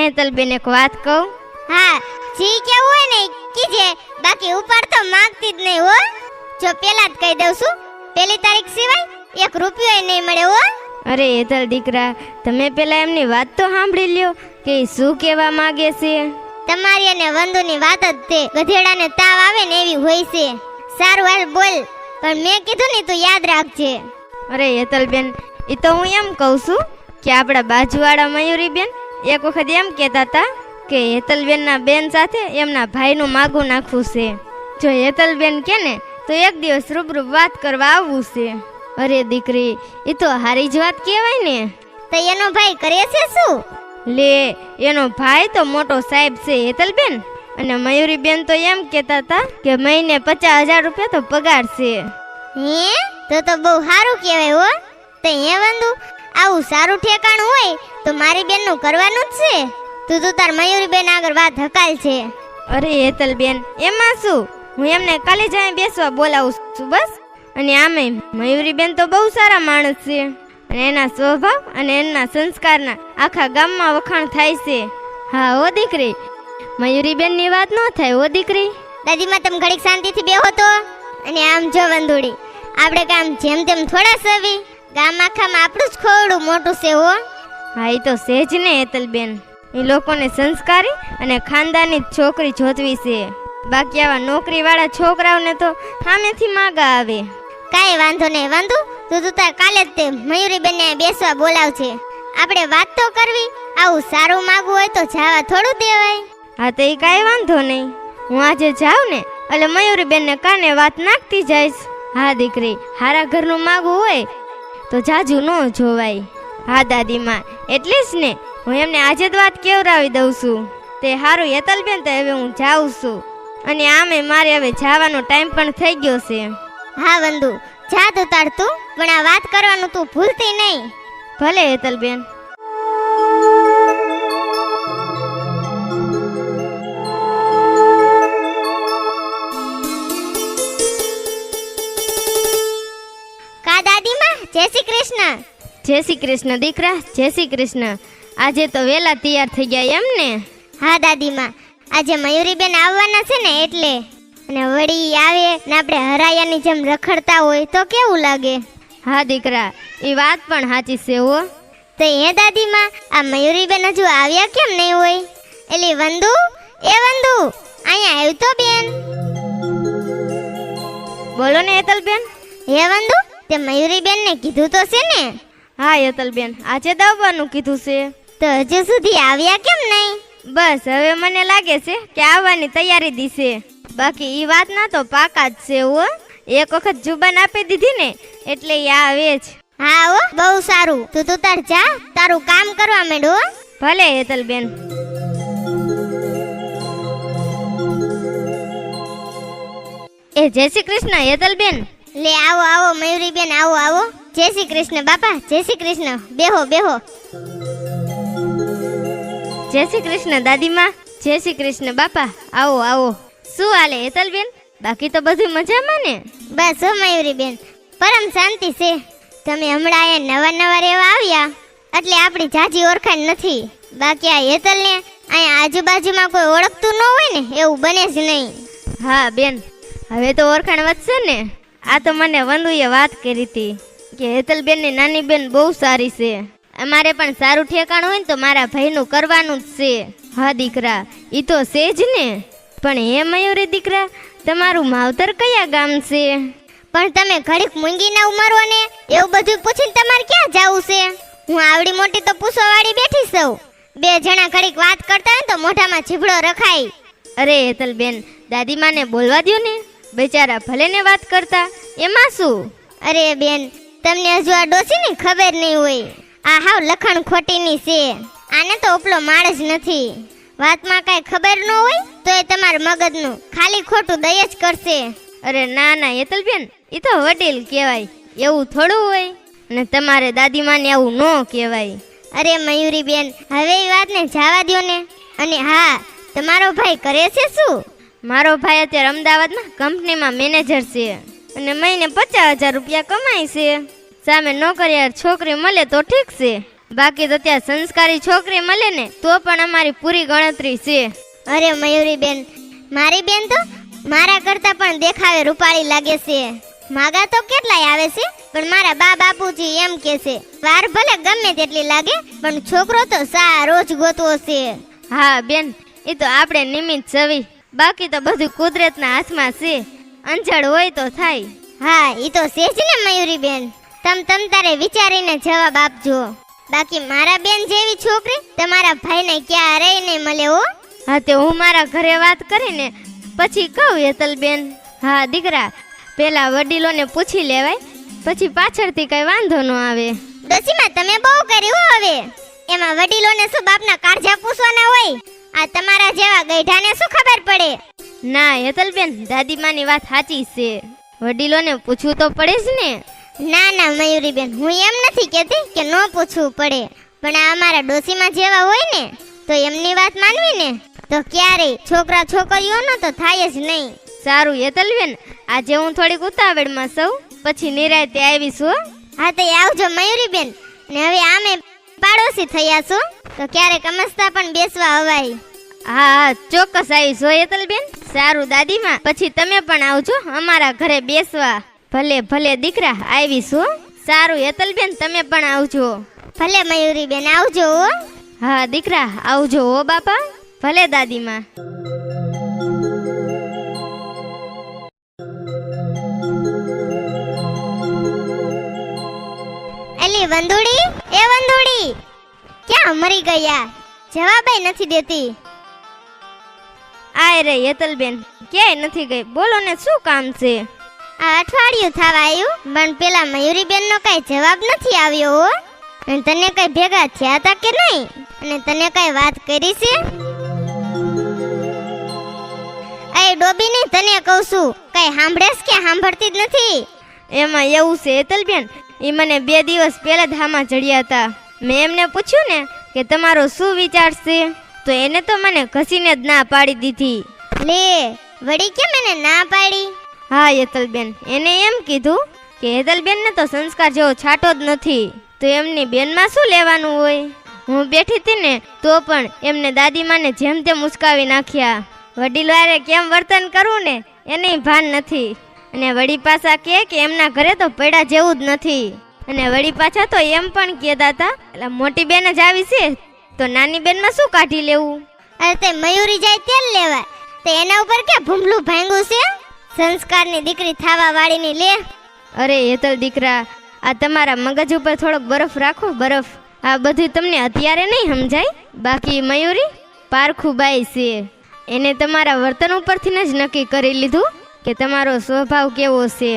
હેતલ બેન એક વાત કહું? હા, જી કેવું હોય ને કીજે, બાકી ઉપર તો માંગતી જ નહીં હો. જો પેલા જ કહી દઉં છું, પહેલી તારીખ સિવાય 1 રૂપિયો નહીં મળે હો. અરે હેતલ દીકરા, તમે પેલા એમની વાત તો સાંભળી લ્યો કે ઈ શું કહેવા માંગે છે. તમારી અને વંદુની વાત જ તે ગધેડાને તાવ આવે ને એવી હોય છે. સારું હાલ બોલ, પણ મેં કીધું ને તું યાદ રાખજે. અરે હેતલ બેન, એ તો હું એમ કહું છું કે આપણા બાજુવાળા મયુરી બેન એક વખત એમ કહેતા હતા કે હેતલ બેનના બેન સાથે એમના ભાઈનું માગું નાખવું છે. જો હેતલ બેન કે ને તો એક દિવસ રૂબરૂ વાત કરવા આવવું છે. અરે દીકરી, એ તો હારી જ વાત કહેવાય ને. તો એનો ભાઈ કરે છે શું? લે, એનો ભાઈ તો મોટો સાહેબ છે હેતલ બેન. અને મયુરી બેન તો એમ કહેતા હતા કે મહિને 50,000 રૂપિયા તો પગાર છે. હે, તો બહુ સારું કહેવાય હો. તો હે વંદુ, આવું સારું ઠેકાણું હોય તો મારી બેનનું કરવાનું જ છે. તું તાર મયુરી બેન આગળ વાત હકાલ છે. અરે હેતલ બેન, એમાં શું, હું એમને કાલે જ અહીં બેસવા બોલાવું છું બસ. અને આમે મયુરી બેન તો બહુ સારા માણસ છે અને એના સ્વભાવ અને એના સંસ્કારના આખા ગામમાં વખાણ થાય છે. હા ઓ દીકરી, મયુરી બેનની વાત ન થાય ઓ દીકરી. દાદીમાં તમે ઘડીક શાંતિથી બેહો તો. અને આમ જો વંદુડી, આપણે કામ જેમ તેમ થોડા સવી, ગામ આખામાં આપણું જ ખોરડું મોટું છે હો. હા, એ તો સેજ ને હેતલ બેન, એ લોકોને સંસ્કારી અને ખાનદાની છોકરી જોતવી છે. બાકી આવા નોકરીવાળા છોકરાઓને તો સામેથી માગા આવે. કાંઈ વાંધો નહીં વંદુ, તું તાર કાલે જ તે મયુરી બેનને બેસવા બોલાવશે. આપણે વાત તો કરવી. આવું સારું માગવું હોય તો જવા થોડું દેવાય. હા, તો એ કાંઈ વાંધો નહીં. હું આજે જાઉં ને એટલે મયુરી બેનને કાને વાત નાખતી જઈશ. હા દીકરી, હારા ઘરનું માગવું હોય તો જાજુ ન જોવાય. હા દાદીમાં, એટલે જ ને હું એમને આજે જ વાત કેવરાવી દઉં છું. તે હારું હેતલ બેન, તો હવે હું જાઉં છું. અને આમે મારે હવે જવાનો ટાઈમ પણ થઈ ગયો છે. હા વંદુ, જા તું તાર તું, પણ આ વાત કરવાનું તું ભૂલતી નહીં. ભલે હેતલ બેન. કા દાદીમાં, જય શ્રી કૃષ્ણ. જય શ્રી કૃષ્ણ દીકરા, જય શ્રી કૃષ્ણ. આજે તો વેલા તૈયાર થઈ ગયા એમ ને? હા દાદીમાં, આજે મયુરી બેન આવવાના છે ને એટલે. અને વળી આવે ને આપણે હરાયાની જેમ રખડતા હોય તો કેવું લાગે? હા દીકરા, એ વાત પણ સાચી છે હો. તો એ દાદીમાં, આ મયુરી બેન હજુ આવ્યા કેમ નહીં હોય? એલી વંદુ, એ વંદુ, અહીંયા આવ્યું તો બેન. બોલો ને હેતલ બેન. હે વંદુ, તે મયુરી બેન ને કીધું તો છે ને? હા હેતલ બેન, આજે જ આવવાનું કીધું છે. તો હજુ સુધી આવ્યા કેમ નહીં? બસ હવે મને લાગે છે કે આવવાની તૈયારી દીશે. બાકી ઈ વાત ના તો પાકા જ છે હો. એક વખત જુબાન આપી દીધી ને એટલે ઈ આવે જ. હા હો, બહુ સારું. તું તાર જા, તારું કામ કરવા માંડ હો. ભલે હેતલ બેન. એ જય શ્રી કૃષ્ણ હેતલ બેન. લે આવો આવો મયુરી બેન, આવો આવો. જય શ્રી કૃષ્ણ બાપા, જય શ્રી કૃષ્ણ. બેહો બેહો. જય શ્રી કૃષ્ણ દાદીમાં, જય શ્રી કૃષ્ણ બાપા. આવો આવો. શું હાલે હેતલ બેન? બાકી તો બધું મજામાં ને? બસ હો મયુરી બેન, પરમ શાંતિ છે. તમે હમણાં અહીંયા નવા રહેવા આવ્યા એટલે આપણી જાજી ઓળખાણ નથી. બાકી આ હેતલને અહીંયા આજુબાજુમાં કોઈ ઓળખતું ન હોય ને એવું બને જ નહીં. હા બેન, હવે તો ઓળખાણ વધશે ને. આ તો મને વંદુએ વાત કરી હતી કે હેતલ બેનની નાની બેન બહુ સારી છે. અમારે પણ સારું ઠેકાણું હોય ને તો મારા ભાઈનું કરવાનું જ છે. હા દીકરા, ઈ તો છે જ ને. પણ હે મયુરી દીકરા, તમારું માવતર કયા ગામ છે? પણ તમે ઘડીક મૂંગી ના ઉમરો ને એવું બધું પૂછીને તમારે ક્યાં જાવું છે? હું આવડી મોટી તો પૂછવાવાળી બેઠી છું. બે જણા ઘડીક વાત કરતા હોય તો મોઢામાં જીભડો રખાય. અરે હેતલ બેન, દાદીમાને બોલવા દ્યો ને, બેચારા ભલે ને વાત કરતા, એમાં શું? અરે બેન, તમને હજુ આ ડોસીની ખબર નહીં હોય. આ હાવ લખણ ખોટીની છે. આને તો ઉપલો માળ જ નથી. વાતમાં કાંઈ ખબર ન હોય તો એ તમારા મગજનું ખાલી ખોટું દય જ કરશે. અરે ના ના હેતલ બેન, એ તો વડીલ કહેવાય, એવું થોડું હોય. ને તમારે દાદીમાને આવું ન કહેવાય. અરે મયુરી બેન, હવે એ વાતને જવા દ્યો ને. અને હા, તમારો ભાઈ કરે છે શું? મારો ભાઈ અત્યારે અમદાવાદમાં કંપનીમાં મેનેજર છે અને મહિને 50,000 રૂપિયા કમાય છે. સામે નોકરિયાર છોકરી મળે તો ઠીક છે, બાકી તો ત્યાં સંસ્કારી છોકરી મળે ને તો પણ અમારી પૂરી ગણતરી છે. અરે મયુરી બેન, મારી બેન તો મારા કરતા પણ દેખાવે રૂપાળી લાગે છે. માગા તો કેટલાય આવે છે, પણ મારા બા બાપુજી એમ કે છે વાર ભલે ગમે તેટલી લાગે પણ છોકરો તો સારો જ ગોતવો છે. હા બેન, એ તો આપણે નિમિત્ત છવી, બાકી તો બધું કુદરતના હાથમાં છે. અંજળ હોય તો થાય. હા, ઈ તો છે જ ને મયુરી બેન. તમ તારે વિચારીને જવાબ આપજો. બાકી મારા બેન જેવી છોકરી તમારા ભાઈને ક્યારેય નહીં મળે હો. હા, તે હું મારા ઘરે વાત કરીને પછી કહું હેતલબેન. હા દીકરા, પેલા વડીલોને પૂછી લેવાય, પછી પાછળથી કઈ વાંધો ન આવે. ડોસીમાં તમે બહુ કર્યું હવે. એમાં વડીલોને શું બાપના કાળજા પૂછવાના હોય? આ તમારા જેવા ગઈઢાને શું ખબર પડે? ના હેતલબેન, દાદીમાની વાત સાચી છે, વડીલોને પૂછવું તો પડે જ ને. ના ના મયુરી બેન, હું એમ નથી કહેતી કે ન પૂછવું પડે, પણ આ અમારા ડોસીમાં જેવા હોય ને તો એમની વાત માનવી ને તો ક્યારેય છોકરા છોકરીઓનો તો થાય જ નહીં. સારું હેતલબેન, આજે હું થોડીક ઉતાવળમાં સૌ, પછી નિરાંતે આવીશ હો. હા તો આવજો મયુરી બેન. ને હવે આમે પાડોશી થયા છો તો ક્યારેક અમસ્તા પણ બેસવા અવાય. હા હા, ચોક્કસ આવીશ હો હેતલબેન. સારું દાદીમા, પછી તમે પણ આવજો અમારા ઘરે બેસવા. ભલે ભલે દીકરા, આવીશ હો. સારું હેતલબેન, તમે પણ આવજો. ભલે મયુરી બેન, આવજો હો. હા દીકરા, આવજો હો બાપા. ભલે દાદીમા. એલી વંદુડી, એ વંદુડી, ક્યાં મરી ગયા? જવાબય નથી દેતી. આય રે હેતલબેન, ક્યાંય નથી ગઈ. બોલો ને, શું કામ છે? આ અઠવાડિયું થવા આવ્યું પણ પેલા મયુરી બેન નો કઈ જવાબ નથી આવ્યો હો. અને તને કઈ ભેગા થયા હતા કે નહીં? અને તને કઈ વાત કરી છે? એ ડોબીની, તને કહું છું, કઈ સાંભળેસ કે સાંભળતી જ નથી? એમાં એવું છે હેતલબેન, એ મને 2 દિવસ પહેલા જ હામાં ચડ્યા હતા. મેં એમને પૂછ્યું ને કે તમારો શું વિચાર છે, તો એને તો મને ઘસીને જ ના પાડી દીધી. લે, વળી કેમ એને ના પાડી? હા હેતલબેન, એને એમ કીધું કે હેતલબેનને તો સંસ્કાર જેવો છાંટો જ નથી, તો એમની બેનમાં શું લેવાનું હોય. હું બેઠી હતી ને તો પણ એમને દાદીમાને જેમ તેમ ઉચકાવી નાખ્યા. વડીલોએ કેમ વર્તન કરવું ને એને ભાન નથી. અને વડી પાછા કહે કે એમના ઘરે તો પડ્યા જેવું જ નથી. અને વડી પાછા તો એમ પણ કહેતા હતા, એટલે મોટી બેન જ આવી છે તો નાની બેનમાં શું કાઢી લેવું. અરે તે મયુરી જાય તેલ લેવા, તે એના ઉપર કે ભૂંભલું ભાંગ્યું છે? સંસ્કારની દીકરી થાવા વાળીની લે. અરે હેતલ દીકરા, આ તમારા મગજ ઉપર થોડોક બરફ રાખો, બરફ. આ બધું તમને અત્યારે નહીં સમજાય, બાકી મયુરી પારખું બાઈ છે. એને તમારા વર્તન ઉપરથી જ નક્કી કરી લીધું કે તમારો સ્વભાવ કેવો છે.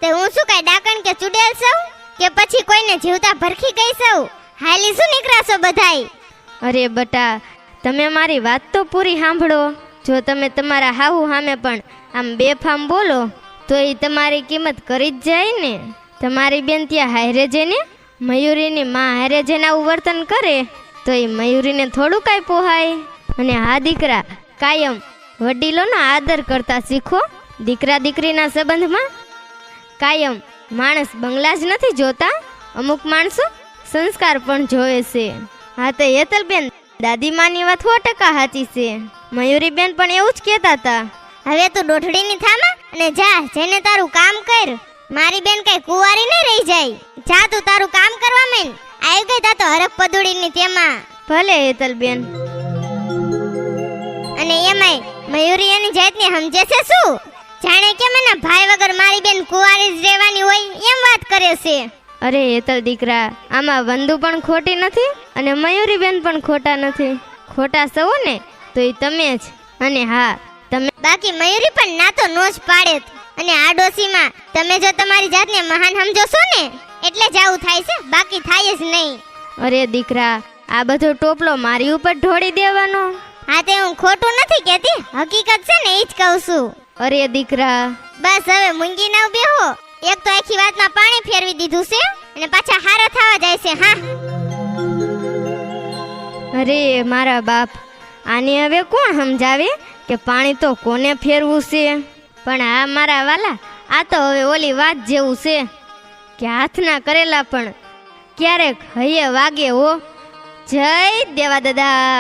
તે હું શું કઈ ડાકણ કે ચુડેલ છું કે પછી કોઈને જીવતા ભરખી ગઈ છું? હાલી શું નીકળાશો બધાય? અરે બટા, તમે મારી વાત તો પૂરી સાંભળો. જો તમે તમારા હાહુ સામે પણ આમ બેફામ બોલો તો એ તમારી કિંમત કરી જ જાય ને. તમારી બેન ત્યાં હારે જઈને મયુરીની માં હારે જઈને આવું વર્તન કરે તો એ મયુરીને થોડું કાંઈ પોહાય. અને હા દીકરા, કાયમ વડીલોનો આદર કરતા શીખો. દીકરા દીકરીના સંબંધમાં કાયમ માણસ બંગલા જ નથી જોતા, અમુક માણસો સંસ્કાર પણ જોવે છે. હા તો હેતલબેન, દાદીમાની વાત 100% સાચી છે. મયુરીબેન પણ એવું જ કહેતા હતા. હવે તું દોઠડીની થામા અને જા, જઈને તારું કામ કર. મારી બેન કઈ કુંવારી નહીં રહી જાય. જા તું તારું કામ કરવા માંડ. આવી ગઈ તા તો હરખ પદુડીની તેમાં. ભલે હેતલબેન. અને એમાંય મયુરી એની જાતને સમજે છે શું? જાણે કે એના ભાઈ વગર મારી બેન કુંવારી જ રહેવાની હોય એમ વાત કરે છે. અરે હેતલ દીકરા, આમાં વંદુ પણ ખોટી નથી અને મયુરીબેન પણ ખોટા નથી. ખોટા સૌ ને તો એ તમે જ. અને હા, તમે બાકી મયુરી પણ ના તો નો જ પાડે. અને આ ડોસીમાં તમે જો તમારી જાતને મહાન સમજો છો ને એટલે જ આવું થાય છે, બાકી થાય જ નહીં. અરે દીકરા, આ બધો ટોપલો મારી ઉપર ઢોળી દેવાનો? હા તે હું ખોટું નથી કહેતી, હકીકત છે ને એ જ કહું છું. અરે દીકરા, બસ હવે મૂંગી ના બેહો. એક તો આખી વાતમાં પાણી ફેરવી દીધું છે અને પાછા હારા થવા જાય છે. હા, અરે મારા બાપ, આને હવે કોણ સમજાવે કે પાણી તો કોને ફેરવું છે. પણ આ મારા વાલા, આ તો હવે ઓલી વાત જેવું છે કે હાથના કરેલા પણ ક્યારેક હૈયે વાગે હો. જય દેવા દાદા.